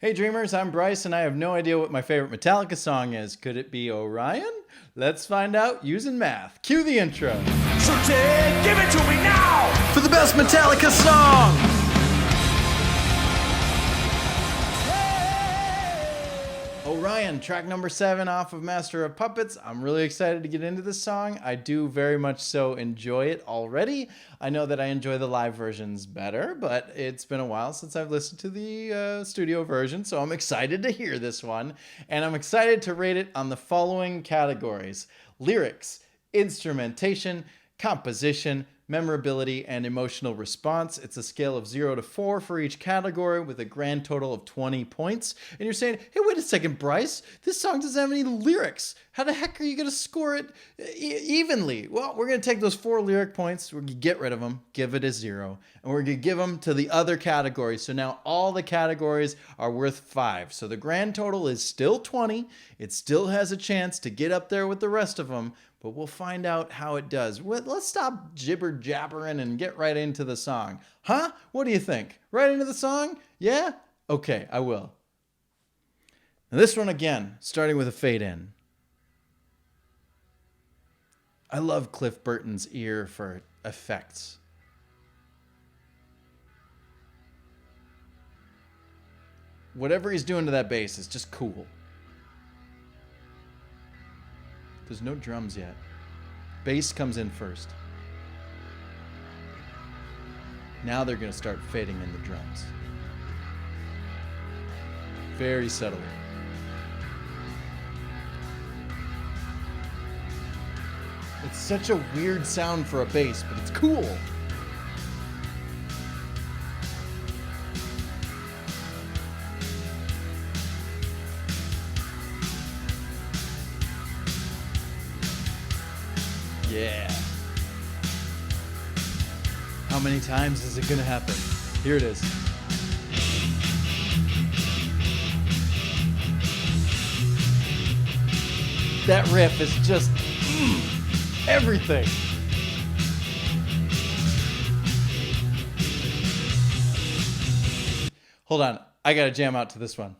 Hey Dreamers, I'm Bryce and I have no idea what my favorite Metallica song is. Could it be Orion? Let's find out using math. Cue the intro. So Ted, give it to me now! For the best Metallica song! Orion, track number 7 off of Master of Puppets. I'm really excited to get into this song. I do very much so enjoy it already. I know that I enjoy the live versions better, but it's been a while since I've listened to the studio version, so I'm excited to hear this one. And I'm excited to rate it on the following categories: lyrics, instrumentation, composition, memorability, and emotional response. It's a scale of 0 to 4 for each category with a grand total of 20 points. And you're saying, hey, wait a second, Bryce, this song doesn't have any lyrics. How the heck are you going to score it evenly? Well, we're going to take those 4 lyric points, we're going to get rid of them, give it a 0, and we're going to give them to the other categories. So now all the categories are worth 5. So the grand total is still 20. It still has a chance to get up there with the rest of them, but we'll find out how it does. Let's stop jibber-jabbering and get right into the song. Huh? What do you think? Right into the song? Yeah? Okay, I will. Now this one again, starting with a fade in. I love Cliff Burton's ear for effects. Whatever he's doing to that bass is just cool. There's no drums yet. Bass comes in first. Now they're going to start fading in the drums. Very subtly. It's such a weird sound for a bass, but it's cool. Yeah. How many times is it gonna happen? Here it is. That riff is just everything. Hold on, I gotta jam out to this one.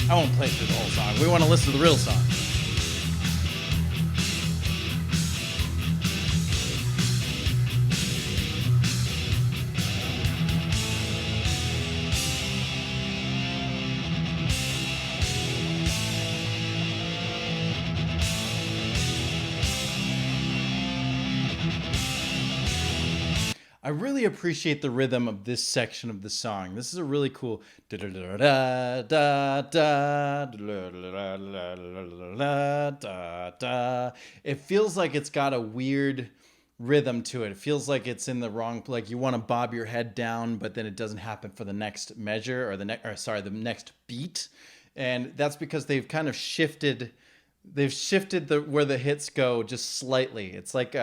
I won't play through the whole song. We want to listen to the real song. I really appreciate the rhythm of this section of the song. This is a really cool. It feels like it's got a weird rhythm to it. It feels like it's in the wrong, like you want to bob your head down, but then it doesn't happen for the next measure or the next beat. And that's because they've kind of shifted. They've shifted where the hits go just slightly. It's like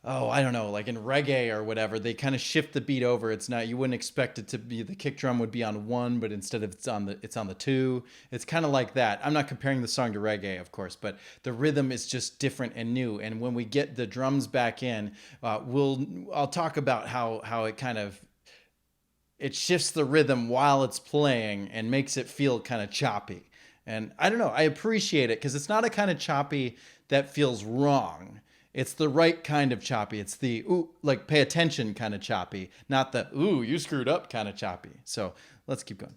I don't know, like in reggae or whatever, they kind of shift the beat over. It's not, you wouldn't expect it to be, the kick drum would be on 1, but instead of it's on the 2. It's kind of like that. I'm not comparing the song to reggae, of course, but the rhythm is just different and new. And when we get the drums back in, I'll talk about how it kind of, it shifts the rhythm while it's playing and makes it feel kind of choppy. And I don't know, I appreciate it because it's not a kind of choppy that feels wrong. It's the right kind of choppy. It's the, ooh, like pay attention kind of choppy, not the, ooh, you screwed up kind of choppy. So let's keep going.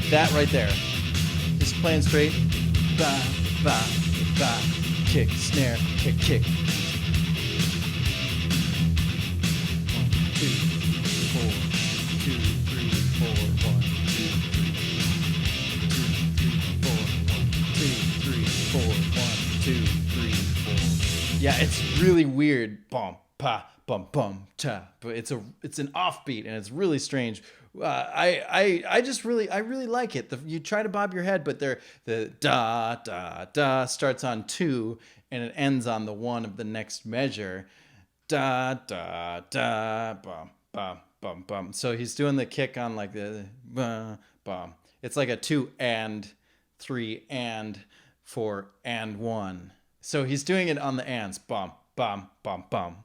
That right there. Just playing straight. Ba, ba, ba. Kick, snare, kick, kick. 1, 2, 4, 2, 3, 4, 1, 2, 3. Yeah, it's really weird. Bum pa bum bum cha. But it's an offbeat and it's really strange. I really like it. You try to bob your head, but the da da da starts on 2 and it ends on the 1 of the next measure. Da da da bum bum bum bum. So he's doing the kick on like the bum bum. It's like a 2 and 3 and 4 and 1. So he's doing it on the ands. Bum bum bum bum.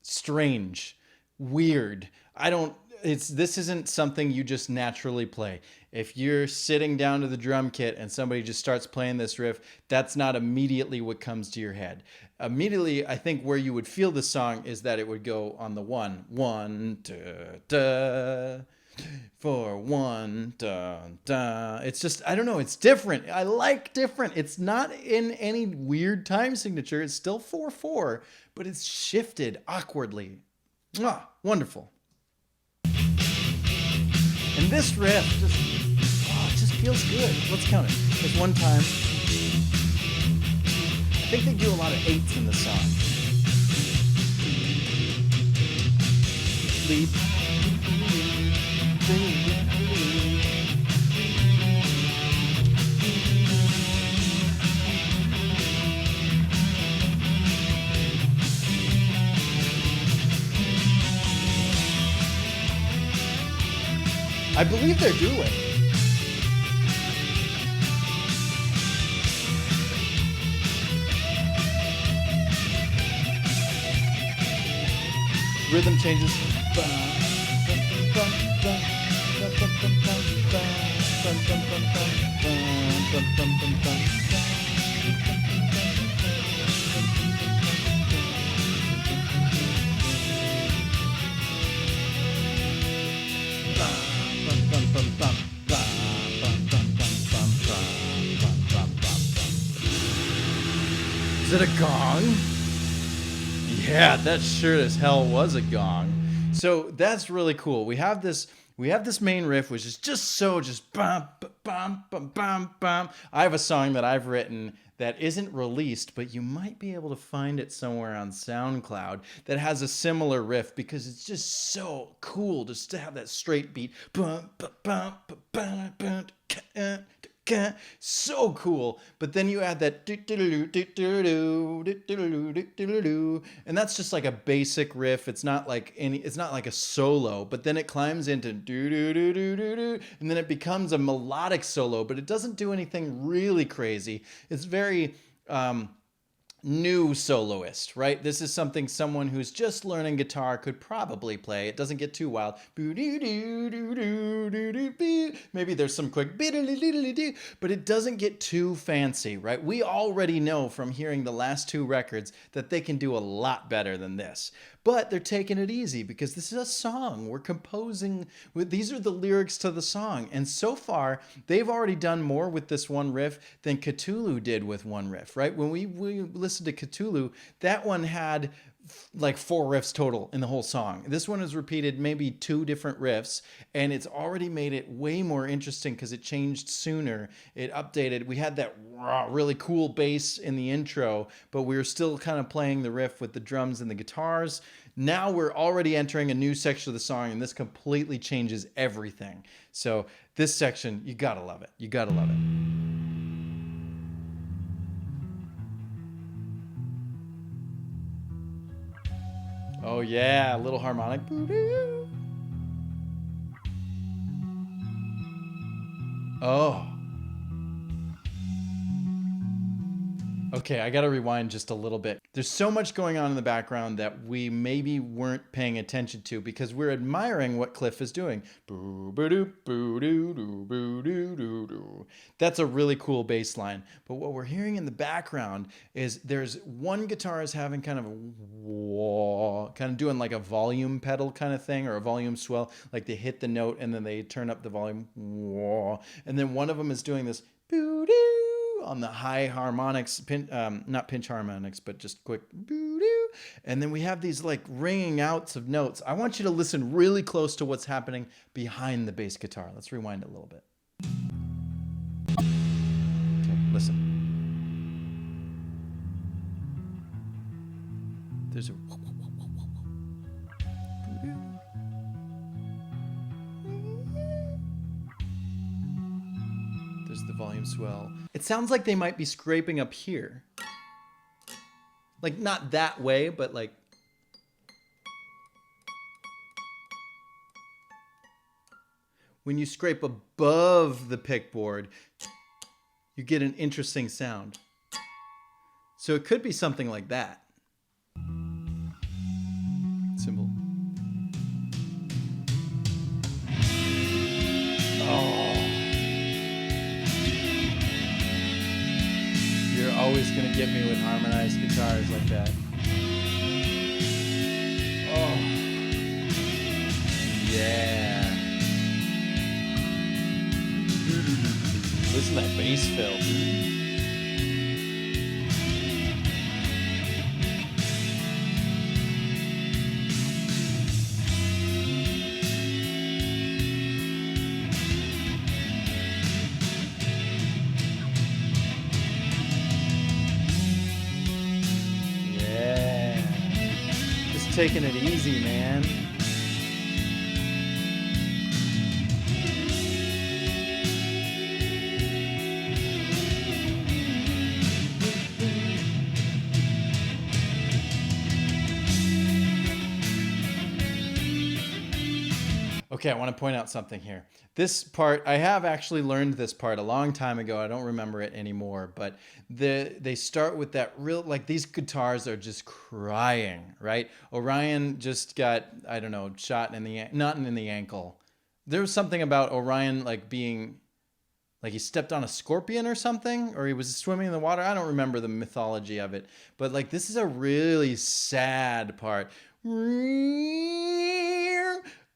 Strange, weird. I don't this isn't something you just naturally play. If you're sitting down to the drum kit and somebody just starts playing this riff, that's not immediately what comes to your head. Immediately, I think where you would feel the song is that it would go on the 1, 1, da, da, 4, 1, da, da. It's just, I don't know, it's different. I like different. It's not in any weird time signature. It's still 4/4, but it's shifted awkwardly. Mwah, wonderful. And this riff it just feels good. Let's count it. There's one time. I think they do a lot of 8s in the song. Lead. I believe they're dueling. Rhythm changes. Is it a gong? Yeah, that sure as hell was a gong. So that's really cool. We have this main riff, which is just bum bum bum bum bum. I have a song that I've written that isn't released, but you might be able to find it somewhere on SoundCloud that has a similar riff because it's just so cool just to have that straight beat. Bum bum bum bum bum. So cool, but then you add that and that's just like a basic riff. It's not like a solo, but then it climbs into and then it becomes a melodic solo, but it doesn't do anything really crazy. It's very new soloist, right? This is something someone who's just learning guitar could probably play. It doesn't get too wild. Maybe there's some quick, but it doesn't get too fancy, right? We already know from hearing the last 2 records that they can do a lot better than this. But they're taking it easy because this is a song. We're composing. These are the lyrics to the song. And so far, they've already done more with this one riff than Cthulhu did with one riff, right? When we listened to Cthulhu, that one had like 4 riffs total in the whole song. This one has repeated maybe 2 different riffs, and it's already made it way more interesting because it changed sooner. It updated. We had that really cool bass in the intro, but we were still kind of playing the riff with the drums and the guitars. Now we're already entering a new section of the song, and this completely changes everything. So this section, you gotta love it. You gotta love it. Oh yeah, a little harmonic. Oh. Okay, I gotta rewind just a little bit. There's so much going on in the background that we maybe weren't paying attention to because we're admiring what Cliff is doing. That's a really cool bass line. But what we're hearing in the background is there's one guitar is having kind of a wah, kind of doing like a volume pedal kind of thing or a volume swell. Like they hit the note and then they turn up the volume. Wah. And then one of them is doing this on the high harmonics, not pinch harmonics, but just quick. And then we have these like ringing outs of notes. I want you to listen really close to what's happening behind the bass guitar. Let's rewind it a little bit. Okay, listen. There's a... There's the volume swell. It sounds like they might be scraping up here. Like, not that way, but like... When you scrape above the pick board, you get an interesting sound. So it could be something like that. Cymbal. Oh. You're always going to get me with harmonized guitars like that. Oh. Yeah. Listen to that bass fill. Yeah. Just taking it easy, man. Okay, I want to point out something here. This part, I have actually learned this part a long time ago. I don't remember it anymore, but they start with that real, like these guitars are just crying, right? Orion just got, I don't know, shot in the, not in the ankle. There was something about Orion like being, like he stepped on a scorpion or something, or he was swimming in the water. I don't remember the mythology of it, but like this is a really sad part.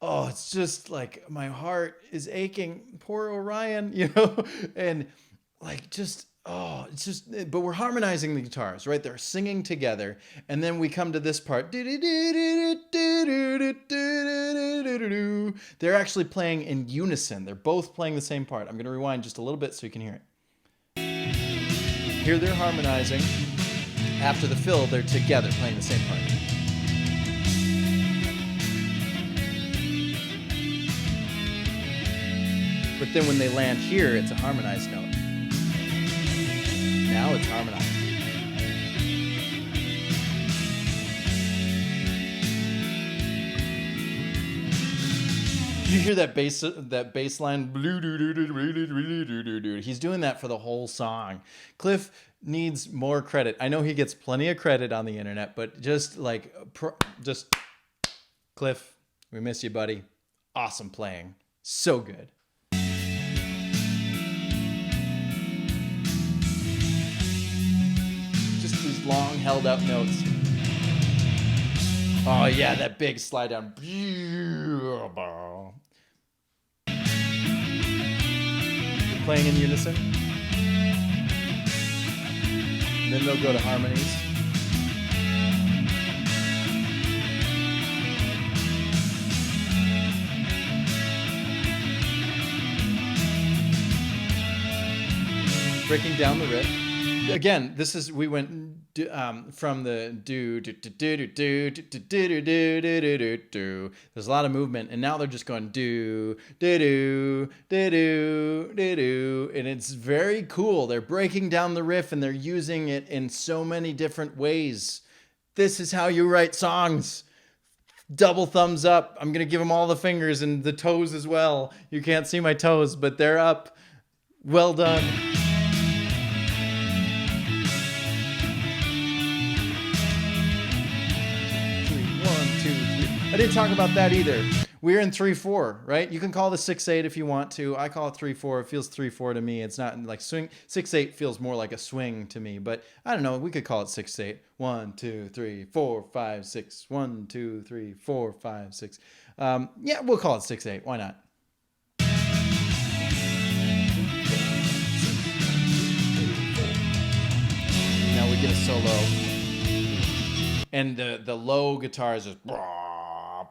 Oh, it's just like my heart is aching. Poor Orion, you know? And like just, oh, it's just, but we're harmonizing the guitars, right? They're singing together. And then we come to this part. They're actually playing in unison. They're both playing the same part. I'm going to rewind just a little bit so you can hear it. Here they're harmonizing. After the fill, they're together playing the same part. But then when they land here, it's a harmonized note. Now it's harmonized. You hear that bass line? He's doing that for the whole song. Cliff needs more credit. I know he gets plenty of credit on the internet, but just like, Cliff, we miss you, buddy. Awesome playing. So good. Long held up notes. Oh yeah, that big slide down. Playing in unison. And then they'll go to harmonies. Breaking down the riff. Again, this is, we went from the do. There's a lot of movement, and now they're just going do, and it's very cool. They're breaking down the riff, and they're using it in so many different ways. This is how you write songs. Double thumbs up. I'm gonna give them all the fingers and the toes as well. You can't see my toes, but they're up. Well done. I didn't talk about that either. We're in 3/4, right? You can call the 6/8 if you want to. I call it 3/4. It feels 3/4 to me. It's not like swing. 6/8 feels more like a swing to me, but I don't know. We could call it 6/8. 1, 2, 3, 4, 5, 6. 1, 2, 3, 4, 5, 6. Yeah, we'll call it 6/8. Why not? Now we get a solo, and the low guitar is just.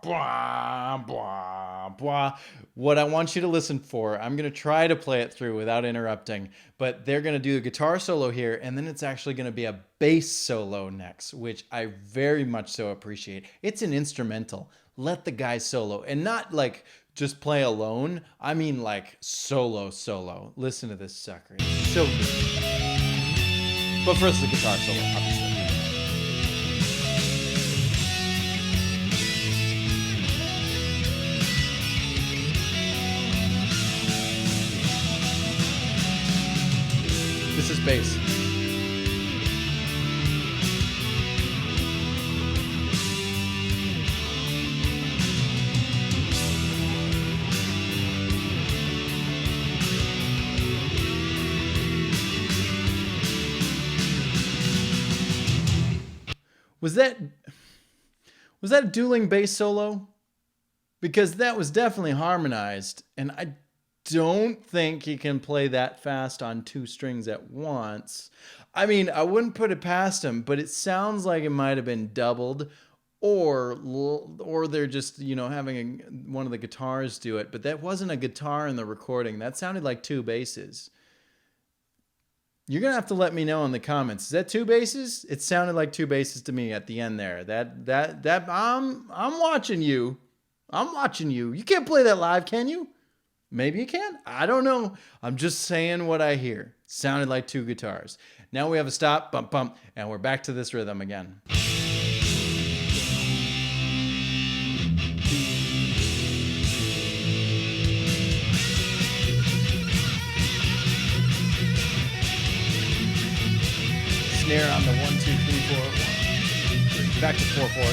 blah, blah, blah. What I want you to listen for, I'm going to try to play it through without interrupting, but they're going to do a guitar solo here, and then it's actually going to be a bass solo next, which I very much so appreciate. It's an instrumental. Let the guy solo, and not like just play alone. I mean like solo. Listen to this sucker. It's so good. But first the guitar solo, obviously. This is bass. Was that a dueling bass solo? Because that was definitely harmonized, and I don't think he can play that fast on two strings at once. I mean, I wouldn't put it past him, but it sounds like it might have been doubled, or they're just, having one of the guitars do it. But that wasn't a guitar in the recording. That sounded like two basses. You're gonna have to let me know in the comments. Is that two basses? It sounded like two basses to me at the end there. That I'm watching you. I'm watching you. You can't play that live, can you? Maybe you can. I don't know. I'm just saying what I hear. Sounded like two guitars. Now we have a stop, bump, bump, and we're back to this rhythm again. Snare on the 1, 2, 3, 4. Back to 4, 4.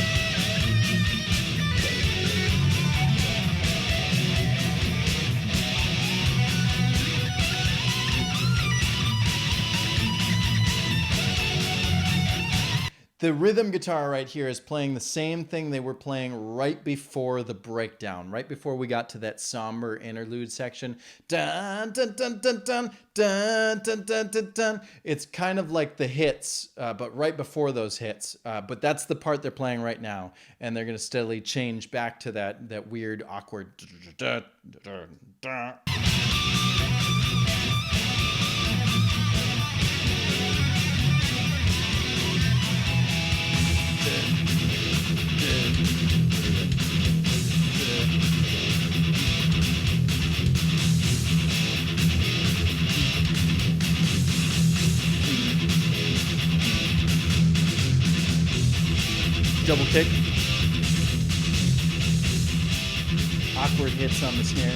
The rhythm guitar right here is playing the same thing they were playing right before the breakdown, right before we got to that somber interlude section. Dun, dun, dun, dun, dun, dun, dun, dun, dun, dun. It's kind of like the hits, but right before those hits. But that's the part they're playing right now, and they're going to steadily change back to that weird, awkward. Dun, dun, dun, dun. Double kick. Awkward hits on the snare.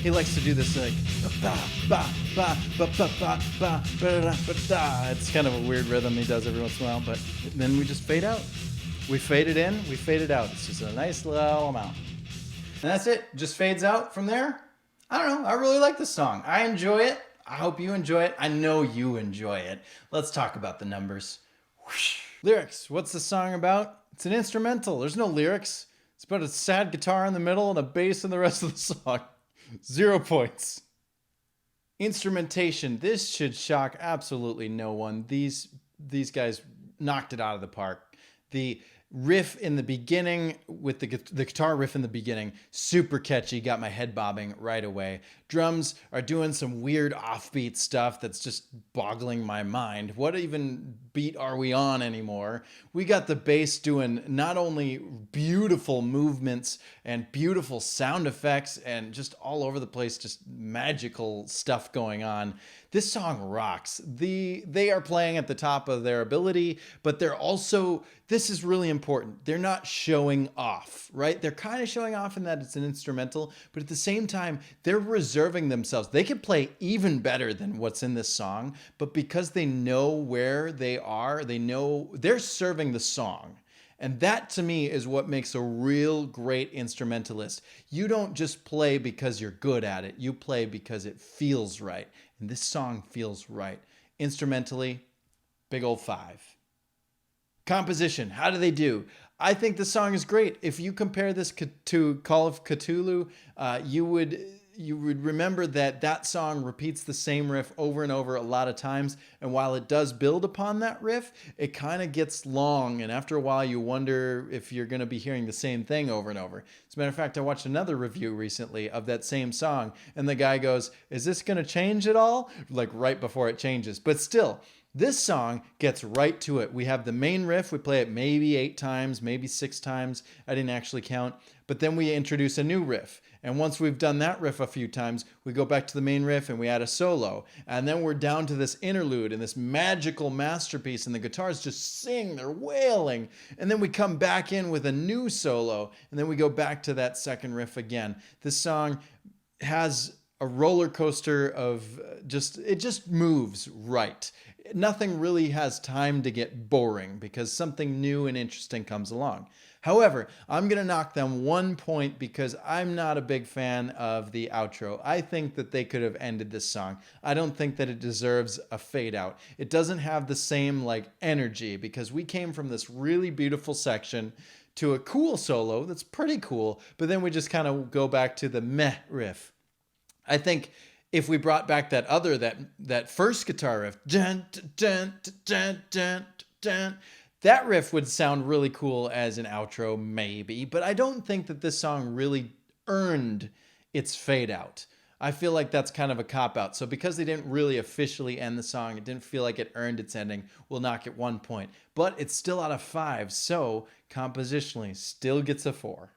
He likes to do this like ba ba ba ba ba ba ba ba ba da. It's kind of a weird rhythm he does every once in a while, but then we just fade out. We fade it in, we fade it out. It's just a nice little amount. And that's it. Just fades out from there. I don't know. I really like this song. I enjoy it. I hope you enjoy it. I know you enjoy it. Let's talk about the numbers. Whoosh. Lyrics. What's the song about? It's an instrumental. There's no lyrics. It's about a sad guitar in the middle and a bass in the rest of the song. 0 points. Instrumentation. This should shock absolutely no one. These guys knocked it out of the park. The riff in the beginning with the guitar riff in the beginning, super catchy, got my head bobbing right away. Drums are doing some weird offbeat stuff that's just boggling my mind. What even beat are we on anymore? We got the bass doing not only beautiful movements and beautiful sound effects and just all over the place, just magical stuff going on. This song rocks. They are playing at the top of their ability, but they're also, this is really important, they're not showing off, right? They're kind of showing off in that it's an instrumental, but at the same time, they're reserving themselves. They could play even better than what's in this song, but because they know where they are, they know they're serving the song. And that to me is what makes a real great instrumentalist. You don't just play because you're good at it. You play because it feels right. And this song feels right. Instrumentally, big old 5. Composition, how do they do? I think the song is great. If you compare this to Call of Cthulhu, you would you would remember that that song repeats the same riff over and over a lot of times. And while it does build upon that riff, it kind of gets long. And after a while, you wonder if you're going to be hearing the same thing over and over. As a matter of fact, I watched another review recently of that same song. And the guy goes, "Is this going to change at all?" Like right before it changes. But still, this song gets right to it. We have the main riff. We play it maybe 8 times, maybe 6 times. I didn't actually count. But then we introduce a new riff. And once we've done that riff a few times, we go back to the main riff and we add a solo. And then we're down to this interlude and this magical masterpiece. And the guitars just sing, they're wailing. And then we come back in with a new solo. And then we go back to that second riff again. This song has a roller coaster of it just moves right. Nothing really has time to get boring because something new and interesting comes along. However, I'm going to knock them 1 point because I'm not a big fan of the outro. I think that they could have ended this song. I don't think that it deserves a fade out. It doesn't have the same energy because we came from this really beautiful section to a cool solo that's pretty cool, but then we just kind of go back to the meh riff. I think if we brought back that first guitar riff, dun, dun, dun, dun, dun, that riff would sound really cool as an outro, maybe, but I don't think that this song really earned its fade out. I feel like that's kind of a cop-out. So because they didn't really officially end the song, it didn't feel like it earned its ending, we'll knock it 1 point. But it's still out of 5, so compositionally still gets a 4.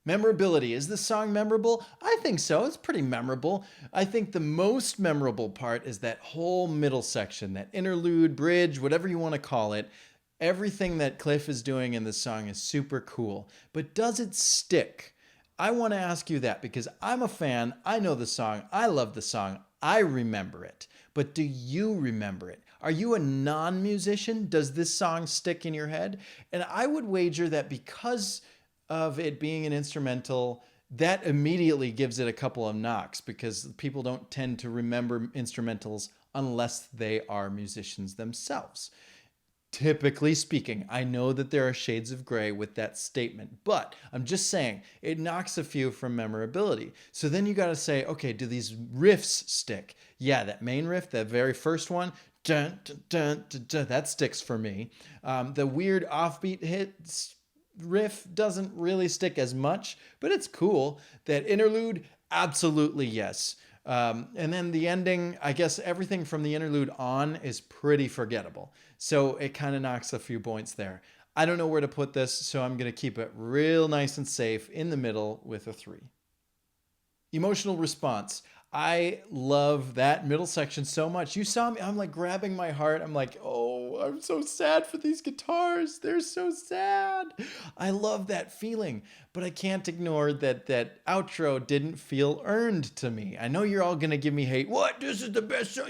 Memorability. Is this song memorable? I think so. It's pretty memorable. I think the most memorable part is that whole middle section, that interlude, bridge, whatever you want to call it. Everything that Cliff is doing in this song is super cool. But does it stick? I want to ask you that because I'm a fan. I know the song. I love the song. I remember it. But do you remember it? Are you a non-musician? Does this song stick in your head? And I would wager that because of it being an instrumental, that immediately gives it a couple of knocks because people don't tend to remember instrumentals unless they are musicians themselves. Typically speaking, I know that there are shades of gray with that statement, but I'm just saying it knocks a few from memorability. So then you got to say, okay, do these riffs stick? Yeah, that main riff, that very first one, dun, dun, dun, dun, dun, that sticks for me. The weird offbeat hits riff doesn't really stick as much, but it's cool. That interlude, absolutely yes. And then the ending, I guess everything from the interlude on is pretty forgettable. So it kind of knocks a few points there. I don't know where to put this, so I'm going to keep it real nice and safe in the middle with a 3. Emotional response. I love that middle section so much. You saw me, I'm grabbing my heart. I'm like, oh, I'm so sad for these guitars. They're so sad. I love that feeling, but I can't ignore that outro didn't feel earned to me. I know you're all going to give me hate. What? This is the best song.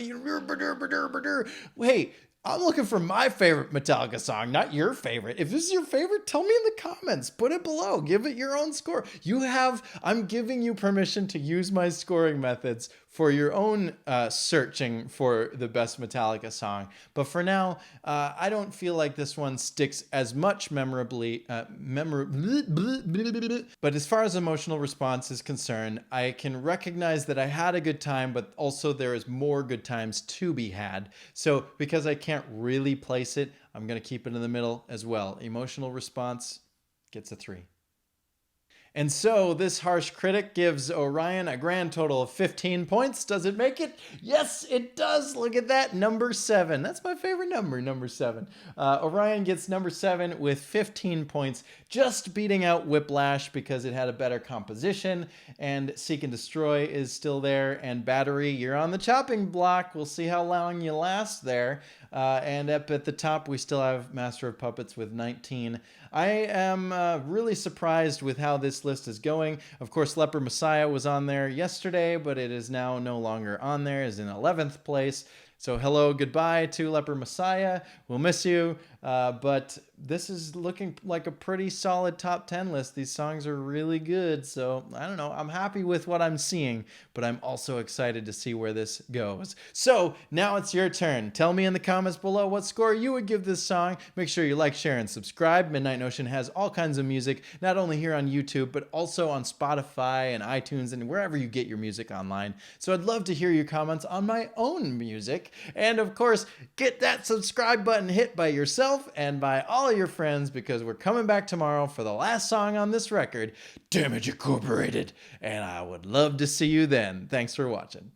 Hey, I'm looking for my favorite Metallica song, not your favorite. If this is your favorite, tell me in the comments. Put it below. Give it your own score. I'm giving you permission to use my scoring methods for your own searching for the best Metallica song. But for now, I don't feel like this one sticks as much memorably. But as far as emotional response is concerned, I can recognize that I had a good time, but also there is more good times to be had. So because I can't really place it, I'm going to keep it in the middle as well. Emotional response gets a 3. And so this harsh critic gives Orion a grand total of 15 points. Does it make it? Yes, it does. Look at that. Number 7. That's my favorite number, number 7. Orion gets number 7 with 15 points, just beating out Whiplash because it had a better composition. And Seek and Destroy is still there. And Battery, you're on the chopping block. We'll see how long you last there. And up at the top, we still have Master of Puppets with 19. I am really surprised with how this list is going. Of course, Leper Messiah was on there yesterday, but it is now no longer on there. It's in 11th place. So hello, goodbye to Leper Messiah. We'll miss you. But this is looking like a pretty solid top 10 list. These songs are really good. So I don't know. I'm happy with what I'm seeing, but I'm also excited to see where this goes. So now it's your turn. Tell me in the comments below what score you would give this song. Make sure you like, share, and subscribe. Midnight Notion has all kinds of music, not only here on YouTube, but also on Spotify and iTunes and wherever you get your music online. So I'd love to hear your comments on my own music. And of course, get that subscribe button hit by yourself and by all of your friends, because we're coming back tomorrow for the last song on this record, Damage Incorporated. And I would love to see you then. Thanks for watching.